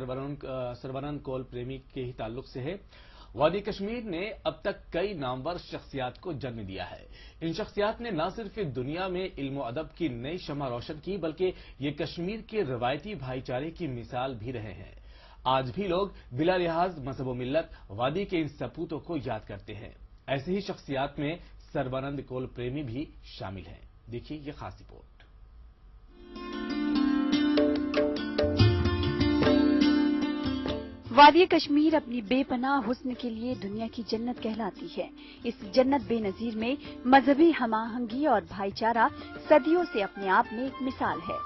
सरवनंद कौल प्रेमी के ही ताल्लुक से है। वादी कश्मीर ने अब तक कई नामवर शख्सियात को जन्म दिया है। इन शख्सियात ने न सिर्फ दुनिया में इल्म और अदब की नई शम्मा रोशन की, बल्कि ये कश्मीर के रवायती भाईचारे की मिसाल भी रहे हैं। आज भी लोग बिला लिहाज मजहब व मिल्लत वादी के इन सपूतों को याद करते हैं। ऐसे ही शख्सियात में सरवनंद कौल प्रेमी भी शामिल हैं। देखिए ये खास रिपोर्ट। वादी कश्मीर अपनी बेपनाह हुस्न के लिए दुनिया की जन्नत कहलाती है। इस जन्नत बेनजीर में मजहबी हमाहंगी और भाईचारा सदियों से अपने आप में एक मिसाल है।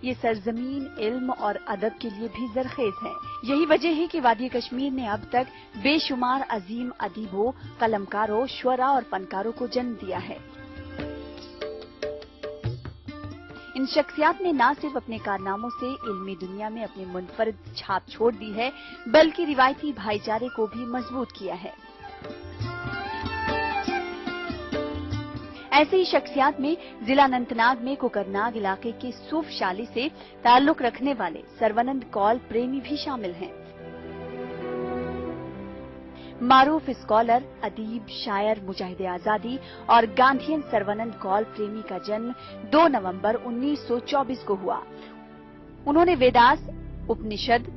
ये सरजमीन इल्म और अदब के लिए भी जरखेज है। यही वजह है कि वादी कश्मीर ने अब तक बेशुमार अजीम अदीबों, कलमकारों, शुअरा और फनकारों को जन्म दिया है। इन शख्सियात ने न सिर्फ अपने कारनामों से इल्मी दुनिया में अपनी मुनफरिद छाप छोड़ दी है, बल्कि रिवायती भाईचारे को भी मजबूत किया है। ऐसे ही शख्सियात में जिला अनंतनाग में कुकरनाग इलाके के सूफ शाली से ताल्लुक रखने वाले सरवनंद कौल प्रेमी भी शामिल हैं। मारूफ स्कॉलर, अदीब, शायर, मुजाहिद आजादी और गांधीयन सरवनंद कौल प्रेमी का जन्म 2 नवंबर 1924 को हुआ। उन्होंने वेदास, उपनिषद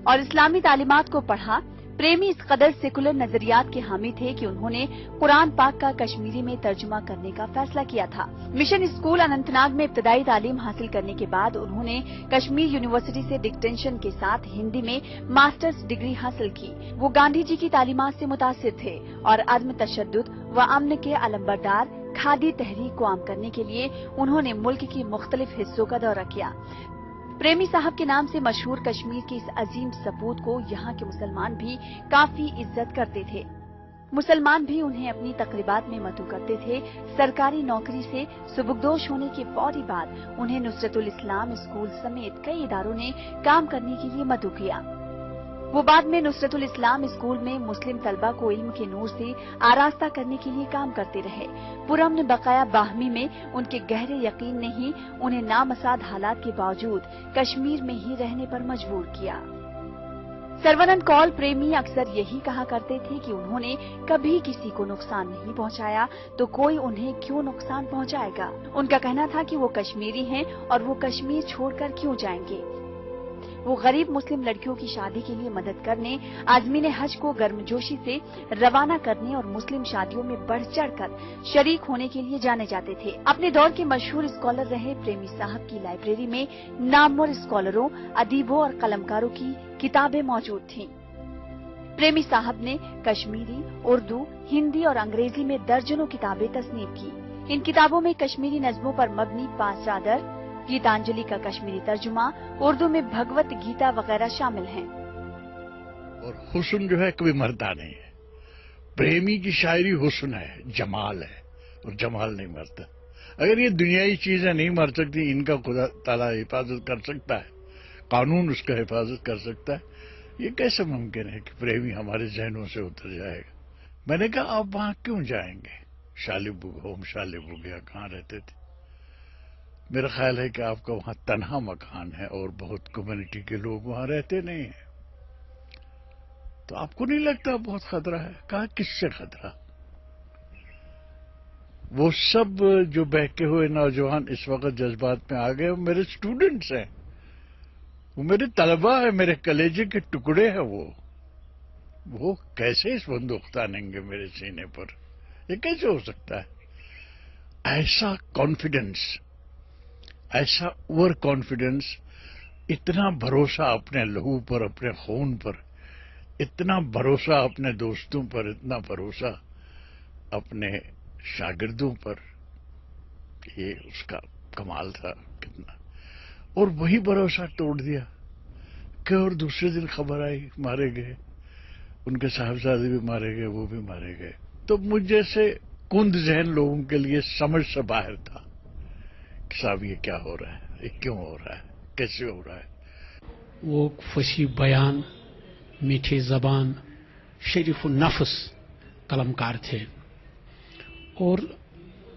और इस्लामी तालीमात को पढ़ा। प्रेमी इस कदर सेकुलर नजरियात के हामी थे कि उन्होंने कुरान पाक का कश्मीरी में तर्जुमा करने का फैसला किया था। मिशन स्कूल अनंतनाग में इब्तदाई तालीम हासिल करने के बाद उन्होंने कश्मीर यूनिवर्सिटी से डिक्टेंशन के साथ हिंदी में मास्टर्स डिग्री हासिल की। वो गांधी जी की तालीमात से मुतासिर थे और अदम तशद्दुद व अमन के अलंबरदार खादी तहरीक को आम करने के लिए उन्होंने मुल्क के मुख्तलिफ हिस्सों का दौरा किया। प्रेमी साहब के नाम से मशहूर कश्मीर के इस अजीम सपूत को यहाँ के मुसलमान भी काफी इज्जत करते थे। मुसलमान भी उन्हें अपनी तकरीबात में मदऊ करते थे। सरकारी नौकरी से सुबुकदोश होने के फौरी बाद उन्हें नुसरतुल इस्लाम स्कूल समेत कई इदारों ने काम करने के लिए मदऊ किया। वो बाद में नुसरतुल इस्लाम स्कूल में मुस्लिम तलबा को इल्म के नूर से आरास्ता करने के लिए काम करते रहे। पुरअमन बकाया बाहमी में उनके गहरे यकीन ने ही उन्हें नामसाद हालात के बावजूद कश्मीर में ही रहने पर मजबूर किया। सरवनंद कौल प्रेमी अक्सर यही कहा करते थे कि उन्होंने कभी किसी को नुकसान नहीं पहुंचाया तो कोई उन्हें क्यों नुकसान पहुंचाएगा। उनका कहना था कि वो कश्मीरी हैं और वो कश्मीर छोड़कर क्यों जाएंगे। वो गरीब मुस्लिम लड़कियों की शादी के लिए मदद करने, आज़मीन हज को गर्मजोशी से रवाना करने और मुस्लिम शादियों में बढ़ चढ़कर शरीक होने के लिए जाने जाते थे। अपने दौर के मशहूर स्कॉलर रहे प्रेमी साहब की लाइब्रेरी में नामवर स्कॉलरों, अदीबों और कलमकारों की किताबें मौजूद थीं। प्रेमी साहब ने कश्मीरी, उर्दू, हिंदी और अंग्रेजी में दर्जनों किताबें तस्नीफ की। इन किताबों में कश्मीरी नज़्मों पर मबनी 5 चादर, गीतांजलि का कश्मीरी तर्जुमा, उर्दू में भगवत गीता वगैरह शामिल हैं। और हुस्न जो है कभी मरता नहीं है। प्रेमी की शायरी हुस्न है, जमाल है, और जमाल नहीं मरता। अगर ये दुनियावी चीजें नहीं मर सकती, इनका खुदा ताला हिफाजत कर सकता है, कानून उसका हिफाजत कर सकता है, ये कैसे मुमकिन है कि प्रेमी हमारे जहनों से उतर जाएगा। मैंने कहा आप वहां क्यों जाएंगे, शालिबुग होम शालिबुग या कहाँ रहते थे। मेरा ख्याल है कि आपका वहां तन्हा मकान है और बहुत कम्युनिटी के लोग वहां रहते नहीं हैं, तो आपको नहीं लगता बहुत खतरा है। कहा किससे खतरा। वो सब जो बहके हुए नौजवान इस वक्त जज्बात में आ गए, वो मेरे स्टूडेंट्स हैं, वो मेरे तलबा है, मेरे कलेजे के टुकड़े हैं। वो कैसे इस बंदूक तानेंगे मेरे सीने पर, ये कैसे हो सकता है। ऐसा कॉन्फिडेंस, ऐसा ओवर कॉन्फिडेंस, इतना भरोसा अपने लहू पर, अपने खून पर, इतना भरोसा अपने दोस्तों पर, इतना भरोसा अपने शागिर्दों पर, ये उसका कमाल था कितना। और वही भरोसा तोड़ दिया कि और दूसरे दिन खबर आई मारे गए, उनके साहबजादे भी मारे गए, वो भी मारे गए। तो मुझ जैसे कुंद जहन लोगों के लिए समझ से बाहर था कि साहब ये क्या हो रहा है, ये क्यों हो रहा है, कैसे हो रहा है। वो फसी बयान, मीठी जबान, शरीफ नफ्स कलमकार थे और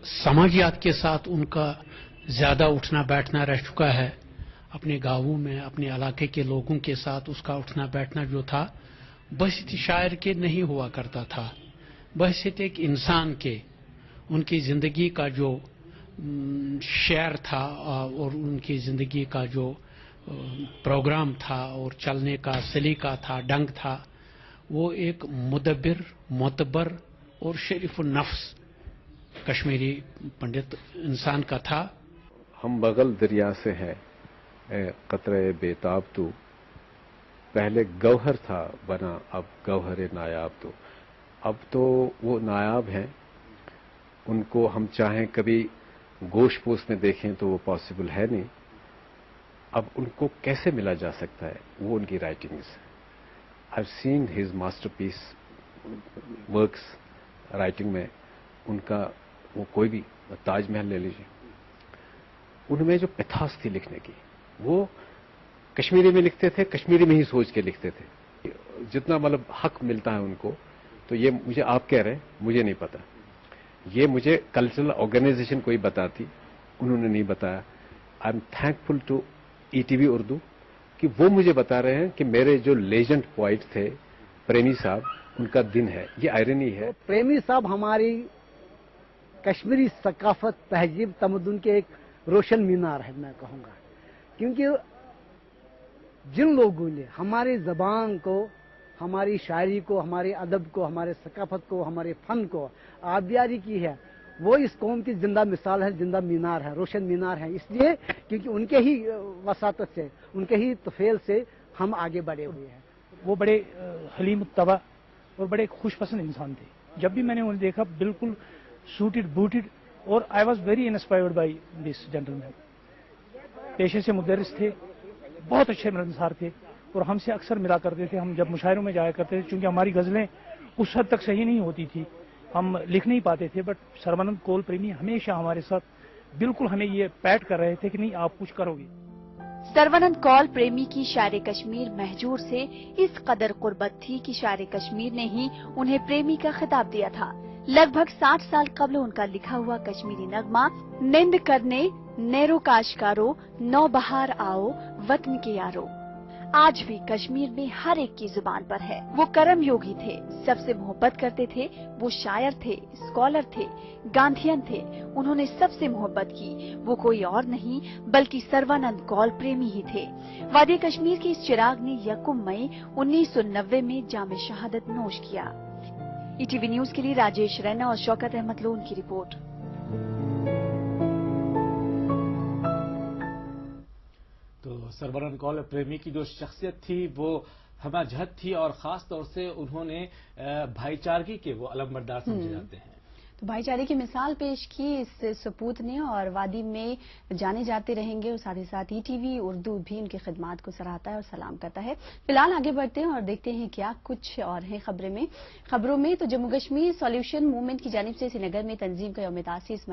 समाजियात के साथ उनका ज्यादा उठना बैठना रह चुका है। اپنے گاؤں میں اپنے علاقے کے لوگوں کے ساتھ اس کا اٹھنا بیٹھنا جو تھا بحیثیت شاعر کے نہیں ہوا کرتا تھا، بحیثیت ایک انسان کے، ان کی زندگی کا جو شعر تھا اور ان کی زندگی کا جو پروگرام تھا اور چلنے کا سلیقہ تھا، ڈنگ تھا، وہ ایک مدبر، معتبر اور شریف النفس کشمیری پنڈت انسان کا تھا۔ ہم بغل دریا سے ہیں اے قطرے بیتاب تو، پہلے گوہر تھا بنا اب گوہر نایاب تو۔ اب تو وہ نایاب ہیں، ان کو ہم چاہیں کبھی گوشت پوش میں دیکھیں تو وہ پاسبل ہے نہیں۔ اب ان کو کیسے ملا جا سکتا ہے؟ وہ ان کی رائٹنگز۔ آئی سین ہز ماسٹر پیس ورکس رائٹنگ میں، ان کا وہ کوئی بھی تاج محل لے لیجیے، ان میں جو پتھاس تھی لکھنے کی، وہ کشمیری میں لکھتے تھے، کشمیری میں ہی سوچ کے لکھتے تھے۔ جتنا مطلب حق ملتا ہے ان کو، تو یہ مجھے آپ کہہ رہے ہیں، مجھے نہیں پتا، یہ مجھے کلچرل آرگنائزیشن کوئی بتاتی، انہوں نے نہیں بتایا۔ I am thankful to ETV Urdu کہ وہ مجھے بتا رہے ہیں کہ میرے جو لیجنڈ پوائٹ تھے پریمی صاحب، ان کا دن ہے۔ یہ آئرنی ہے۔ پریمی صاحب ہماری کشمیری ثقافت، تہذیب، تمدن کے ایک روشن مینار ہے، میں کہوں گا، کیونکہ جن لوگوں نے ہماری زبان کو، ہماری شاعری کو، ہمارے ادب کو، ہمارے ثقافت کو، ہمارے فن کو آبیاری کی ہے، وہ اس قوم کی زندہ مثال ہے، زندہ مینار ہے، روشن مینار ہے، اس لیے کیونکہ ان کے ہی وساطت سے، ان کے ہی طفیل سے ہم آگے بڑھے ہوئے ہیں۔ وہ بڑے حلیم الطبع اور بڑے خوش پسند انسان تھے۔ جب بھی میں نے انہیں دیکھا بالکل سوٹڈ بوٹڈ، اور I was very inspired by this gentleman. پیشے سے مدرس تھے، بہت اچھے ملنسار تھے، اور ہم سے اکثر ملا کرتے تھے۔ ہم جب مشاعروں میں جایا کرتے تھے، چونکہ ہماری غزلیں اس حد تک صحیح نہیں ہوتی تھی، ہم لکھ نہیں پاتے تھے، بٹ سربانند کول پریمی ہمیشہ ہمارے ساتھ بالکل ہمیں یہ پیٹ کر رہے تھے کہ نہیں آپ کچھ کرو گے۔ سربانند کول پریمی کی شاعر کشمیر مہجور سے اس قدر قربت تھی کہ شاعر کشمیر نے ہی انہیں پریمی کا خطاب دیا تھا۔ لگ بھگ 60 سال قبل ان کا لکھا ہوا کشمیری نغمہ نیند کرنے نیرو کاشکارو، نو بہار آؤ وطن کے یارو آج بھی کشمیر میں ہر ایک کی زبان پر ہے۔ وہ کرم یوگی تھے، سب سے محبت کرتے تھے، وہ شاعر تھے، اسکالر تھے، گاندھین تھے، انہوں نے سب سے محبت کی، وہ کوئی اور نہیں بلکہ سربانند کول پریمی ہی تھے۔ وادی کشمیر کے اس چراغ نے 1 مئی 1990 میں جام شہادت نوش کیا۔ ETV نیوز کے لیے راجیش رینا اور شوکت احمد لون کی رپورٹ۔ تو سربانند کول پریمی کی جو شخصیت تھی وہ ہمہ جہت تھی، اور خاص طور سے انہوں نے بھائی چارگی کے وہ علمبردار سمجھے جاتے ہیں۔ تو بھائی چارے کی مثال پیش کی اس سپوت نے، اور وادی میں جانے جاتے رہیں گے، اور ساتھ ہی ساتھ ETV اردو بھی ان کی خدمات کو سراہتا ہے اور سلام کرتا ہے۔ فی الحال آگے بڑھتے ہیں اور دیکھتے ہیں کیا کچھ اور ہیں خبروں میں۔ تو جموں کشمیر سولوشن موومنٹ کی جانب سے سری نگر میں تنظیم کا یوم تاسیس